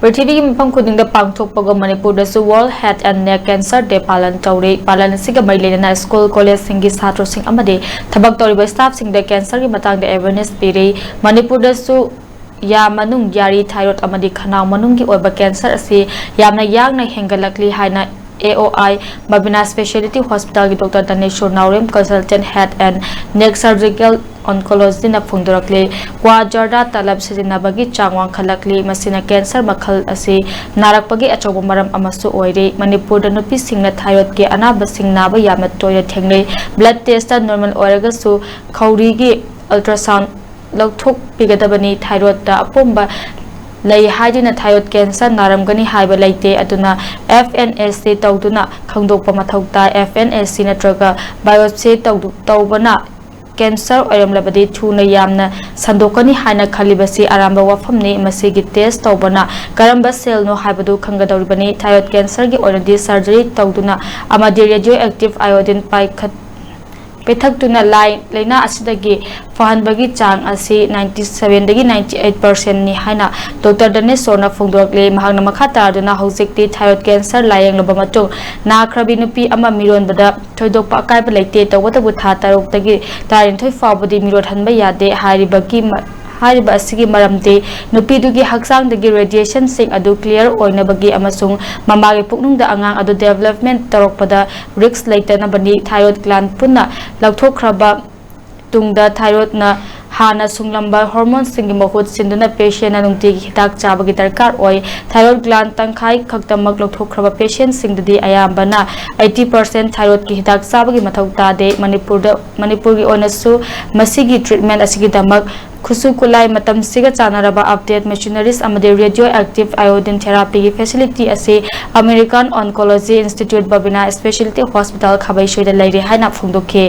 Pithribigi mafam khuding da pangthokpagum Manipur dasu World Head and Neck Cancer Day palan touri palan siga mailena school college singi satro sing amade thabak toriba staff sing da cancer gi matang da awareness piri Manipur dasu ya manung yari thyroid amadi khanau manung gi oiba cancer asi yamna yagna hengalakli haina AOI Mabina Specialty Hospital ki Dr. Daneshwar Naurem Consultant Head and Neck Surgical Oncology na phungdorakle kwa jarda talab sijinabagi changwang khalakli masina cancer makhal ase narakpagi achobo maram amasu oire Manipur da nupi singna thyroid ke anaba singnaba yamna toya thengle blood test ta normal oiraga su khauri gi ultrasound lawthok pigadabani thyroid da apomba lay haidina thyroid cancer naramgani haiba laite aduna FNSC tawduna khangdokpa mathauta FNSC natraga biopsy tawbana cancer oiramlabadi thuna yamna sandokani haina khalibasi aramba wafamni masigi test tawbana karamba cell no haibadu khangadawribani thyroid cancer gi oiradi surgery tawduna amadi radioactive iodine paikhat Pethak tuna laina asidagi fahanbagi chang asi 97 dagi 98% ni haina Dr. Daneshwar na phungdorakle mahakna makhata aduna hojikti thyroid cancer layang loba matung na khrabi nupi ama miron bada thoidokpa kaiba laite tawata butha tarok dagi tarin thoi fawbadi mirod hanba yade haribagi hariba asigi maramde nupidugi haksang dagi radiation sing adu clear oinabagi amasung mamagi puknungda angang adu development tarokpada risk laitana bani thyroid gland punna laukthokhraba tungda thyroid na hana sunglamba hormone singi mahut sinduna patient anungti hidak chabagi darkar oi thyroid gland tangkhai khaktamak laukthokhraba patient singdadi ayambana 80% thyroid ki hidak chabagi mathau tade Manipur gi onasu masigi treatment asigi damak Kusu kulai matam siga chanaraba update machineries amade radioactive iodine therapy ki facility ase American Oncology Institute Babina Specialty Hospital khabai shoida laire haina phungdokhe